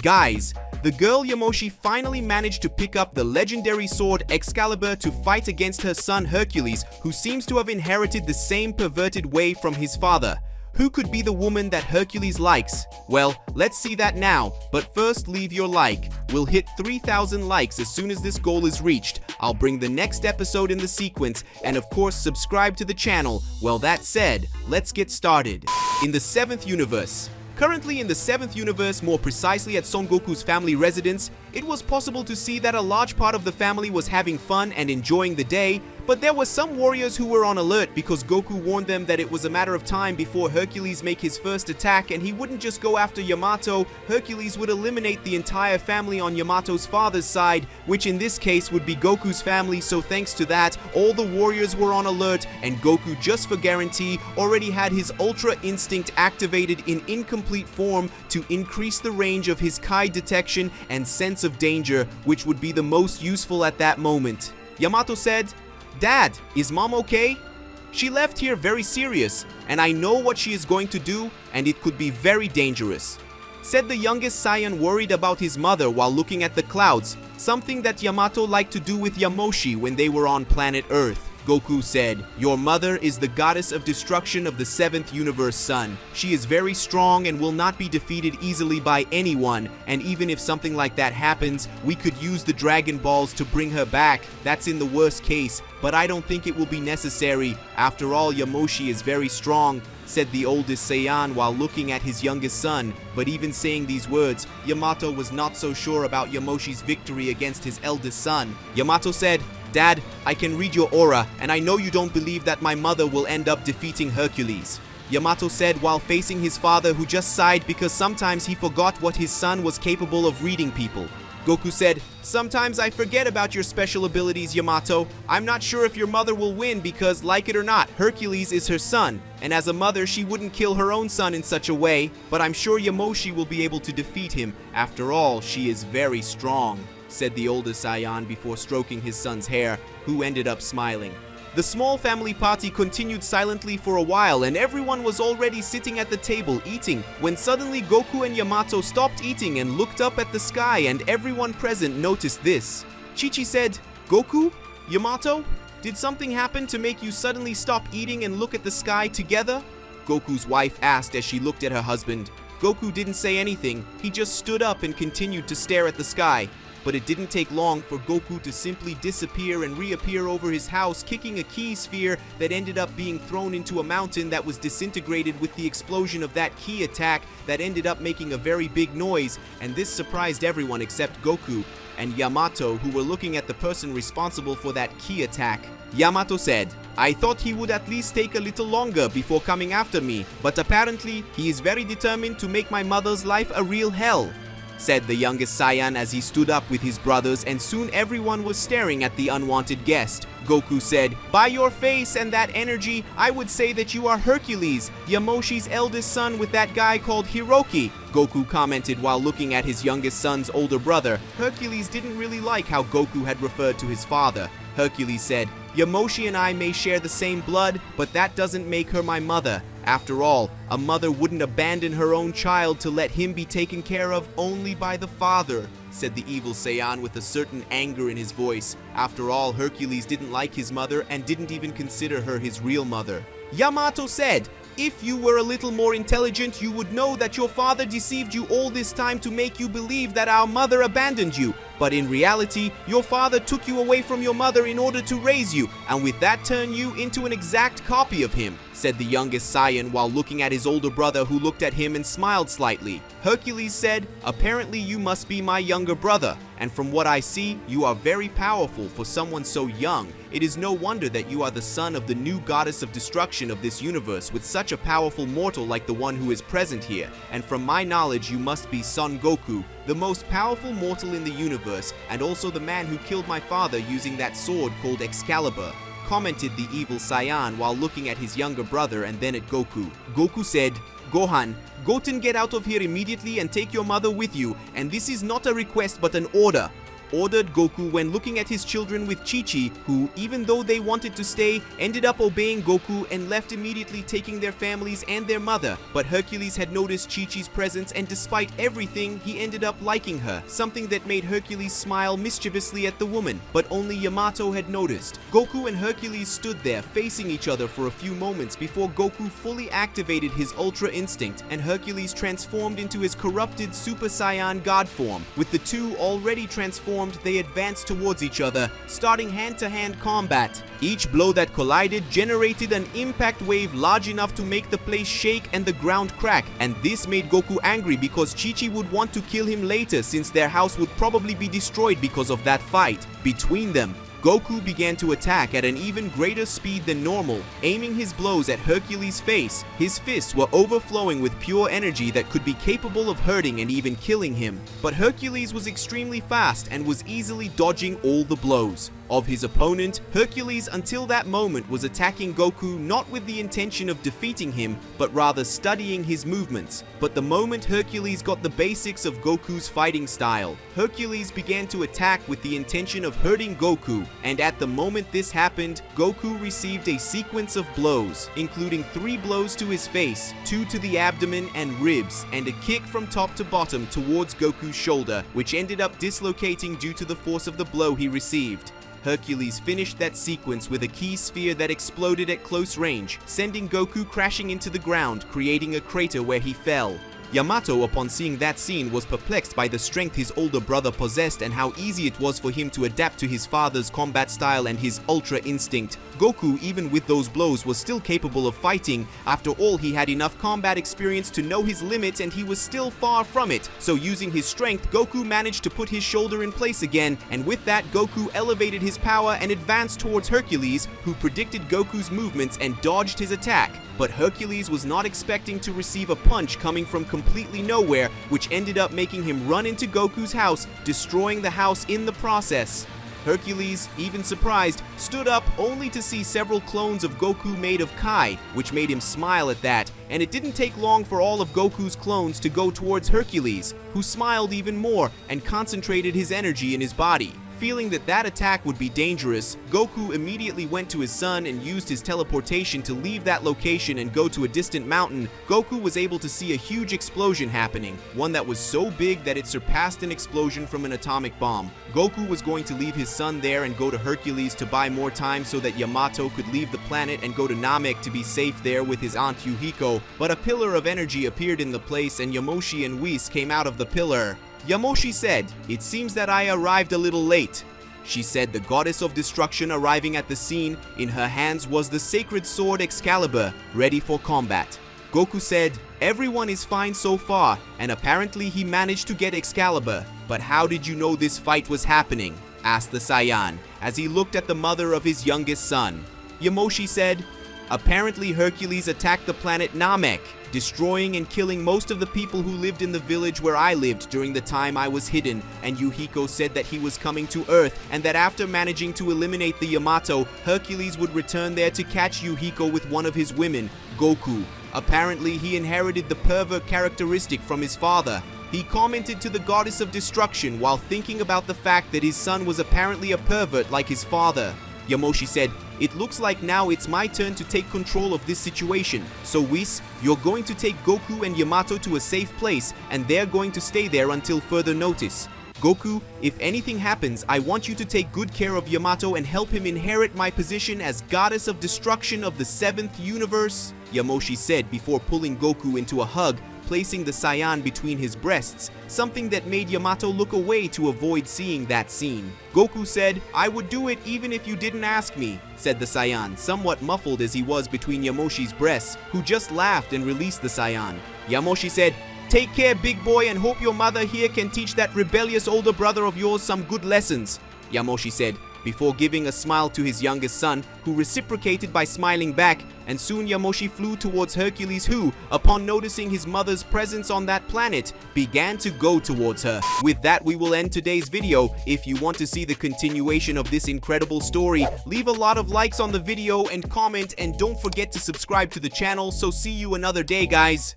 Guys, the girl Yamoshi finally managed to pick up the legendary sword Excalibur to fight against her son Hercules, who seems to have inherited the same perverted way from his father. Who could be the woman that Hercules likes? Well, let's see that now, but first leave your like. We'll hit 3,000 likes as soon as this goal is reached. I'll bring the next episode in the sequence, and of course subscribe to the channel. Well, that said, let's get started. In the 7th universe. Currently in the 7th universe, more precisely at Son Goku's family residence, it was possible to see that a large part of the family was having fun and enjoying the day, but there were some warriors who were on alert because Goku warned them that it was a matter of time before Hercules make his first attack, and he wouldn't just go after Yamato. Hercules would eliminate the entire family on Yamato's father's side, which in this case would be Goku's family. So thanks to that, all the warriors were on alert, and Goku, just for guarantee, already had his Ultra Instinct activated in incomplete form to increase the range of his Kai detection and sense of danger, which would be the most useful at that moment. Yamato said, "Dad, is Mom okay? She left here very serious, and I know what she is going to do, and it could be very dangerous," said the youngest scion, worried about his mother while looking at the clouds, something that Yamato liked to do with Yamoshi when they were on planet Earth. Goku said, "Your mother is the goddess of destruction of the 7th universe, son. She is very strong and will not be defeated easily by anyone, and even if something like that happens, we could use the Dragon Balls to bring her back. That's in the worst case, but I don't think it will be necessary. After all, Yamoshi is very strong," said the oldest Saiyan while looking at his youngest son. But even saying these words, Yamato was not so sure about Yamoshi's victory against his eldest son. Yamato said, "Dad, I can read your aura, and I know you don't believe that my mother will end up defeating Hercules," Yamato said while facing his father, who just sighed because sometimes he forgot what his son was capable of reading people. Goku said, "Sometimes I forget about your special abilities, Yamato. I'm not sure if your mother will win because, like it or not, Hercules is her son, and as a mother she wouldn't kill her own son in such a way, but I'm sure Yamoshi will be able to defeat him. After all, she is very strong," said the oldest Saiyan before stroking his son's hair, who ended up smiling. The small family party continued silently for a while, and everyone was already sitting at the table eating, when suddenly Goku and Yamato stopped eating and looked up at the sky, and everyone present noticed this. Chi-Chi said, "Goku? Yamato? Did something happen to make you suddenly stop eating and look at the sky together?" Goku's wife asked as she looked at her husband. Goku didn't say anything. He just stood up and continued to stare at the sky. But it didn't take long for Goku to simply disappear and reappear over his house, kicking a ki sphere that ended up being thrown into a mountain that was disintegrated with the explosion of that ki attack that ended up making a very big noise, and this surprised everyone except Goku and Yamato, who were looking at the person responsible for that ki attack. Yamato said, "I thought he would at least take a little longer before coming after me, but apparently he is very determined to make my mother's life a real hell," said the youngest Saiyan as he stood up with his brothers, and soon everyone was staring at the unwanted guest. Goku said, "By your face and that energy, I would say that you are Hercules, Yamoshi's eldest son with that guy called Hiroki," Goku commented while looking at his youngest son's older brother. Hercules didn't really like how Goku had referred to his father. Hercules said, "Yamoshi and I may share the same blood, but that doesn't make her my mother. After all, a mother wouldn't abandon her own child to let him be taken care of only by the father," said the evil Saiyan with a certain anger in his voice. After all, Hercules didn't like his mother and didn't even consider her his real mother. Yamato said, "If you were a little more intelligent, you would know that your father deceived you all this time to make you believe that our mother abandoned you. But in reality, your father took you away from your mother in order to raise you, and with that turned you into an exact copy of him," said the youngest Saiyan while looking at his older brother, who looked at him and smiled slightly. Hercules said, "Apparently you must be my younger brother, and from what I see, you are very powerful for someone so young. It is no wonder that you are the son of the new goddess of destruction of this universe, with such a powerful mortal like the one who is present here. And from my knowledge, you must be Son Goku, the most powerful mortal in the universe, and also the man who killed my father using that sword called Excalibur," commented the evil Saiyan while looking at his younger brother and then at Goku. Goku said, "Gohan, Goten, get out of here immediately and take your mother with you, and this is not a request but an order." ordered Goku when looking at his children with Chi-Chi, who, even though they wanted to stay, ended up obeying Goku and left immediately, taking their families and their mother. But Hercules had noticed Chi-Chi's presence, and despite everything, he ended up liking her, something that made Hercules smile mischievously at the woman, but only Yamato had noticed. Goku and Hercules stood there facing each other for a few moments before Goku fully activated his Ultra Instinct and Hercules transformed into his corrupted Super Saiyan God form. With the two already transformed, they advanced towards each other, starting hand-to-hand combat. Each blow that collided generated an impact wave large enough to make the place shake and the ground crack, and this made Goku angry because Chi-Chi would want to kill him later since their house would probably be destroyed because of that fight. Between them, Goku began to attack at an even greater speed than normal, aiming his blows at Hercules' face. His fists were overflowing with pure energy that could be capable of hurting and even killing him. But Hercules was extremely fast and was easily dodging all the blows of his opponent. Hercules until that moment was attacking Goku not with the intention of defeating him, but rather studying his movements. But the moment Hercules got the basics of Goku's fighting style, Hercules began to attack with the intention of hurting Goku, and at the moment this happened, Goku received a sequence of blows, including 3 blows to his face, 2 to the abdomen and ribs, and a kick from top to bottom towards Goku's shoulder, which ended up dislocating due to the force of the blow he received. Hercules finished that sequence with a key sphere that exploded at close range, sending Goku crashing into the ground, creating a crater where he fell. Yamato, upon seeing that scene, was perplexed by the strength his older brother possessed and how easy it was for him to adapt to his father's combat style and his Ultra Instinct. Goku, even with those blows, was still capable of fighting. After all, he had enough combat experience to know his limits and he was still far from it. So using his strength, Goku managed to put his shoulder in place again, and with that, Goku elevated his power and advanced towards Hercules, who predicted Goku's movements and dodged his attack. But Hercules was not expecting to receive a punch coming from completely nowhere, which ended up making him run into Goku's house, destroying the house in the process. Hercules, even surprised, stood up only to see several clones of Goku made of Kai, which made him smile at that, and it didn't take long for all of Goku's clones to go towards Hercules, who smiled even more and concentrated his energy in his body. Feeling that that attack would be dangerous, Goku immediately went to his son and used his teleportation to leave that location and go to a distant mountain. Goku was able to see a huge explosion happening, one that was so big that it surpassed an explosion from an atomic bomb. Goku was going to leave his son there and go to Hercules to buy more time so that Yamato could leave the planet and go to Namek to be safe there with his aunt Yuhiko, but a pillar of energy appeared in the place and Yamoshi and Whis came out of the pillar. Yamoshi said, "It seems that I arrived a little late." She said the goddess of destruction arriving at the scene. In her hands was the sacred sword Excalibur, ready for combat. Goku said, "Everyone is fine so far, and apparently he managed to get Excalibur. But how did you know this fight was happening?" asked the Saiyan, as he looked at the mother of his youngest son. Yamoshi said, "Apparently Hercules attacked the planet Namek, destroying and killing most of the people who lived in the village where I lived during the time I was hidden, and Yuhiko said that he was coming to Earth and that after managing to eliminate the Yamato, Hercules would return there to catch Yuhiko with one of his women, Goku. Apparently he inherited the pervert characteristic from his father." He commented to the goddess of destruction while thinking about the fact that his son was apparently a pervert like his father. Yamoshi said, "It looks like now it's my turn to take control of this situation. So Whis, you're going to take Goku and Yamato to a safe place, and they're going to stay there until further notice. Goku, if anything happens, I want you to take good care of Yamato and help him inherit my position as goddess of destruction of the 7th universe," Yamoshi said before pulling Goku into a hug, placing the Saiyan between his breasts, something that made Yamato look away to avoid seeing that scene. Goku said, "I would do it even if you didn't ask me," said the Saiyan, somewhat muffled as he was between Yamoshi's breasts, who just laughed and released the Saiyan. Yamoshi said, "Take care, big boy, and hope your mother here can teach that rebellious older brother of yours some good lessons," Yamoshi said, before giving a smile to his youngest son, who reciprocated by smiling back, and soon Yamoshi flew towards Hercules who, upon noticing his mother's presence on that planet, began to go towards her. With that, we will end today's video. If you want to see the continuation of this incredible story, leave a lot of likes on the video and comment, and don't forget to subscribe to the channel. So see you another day, guys.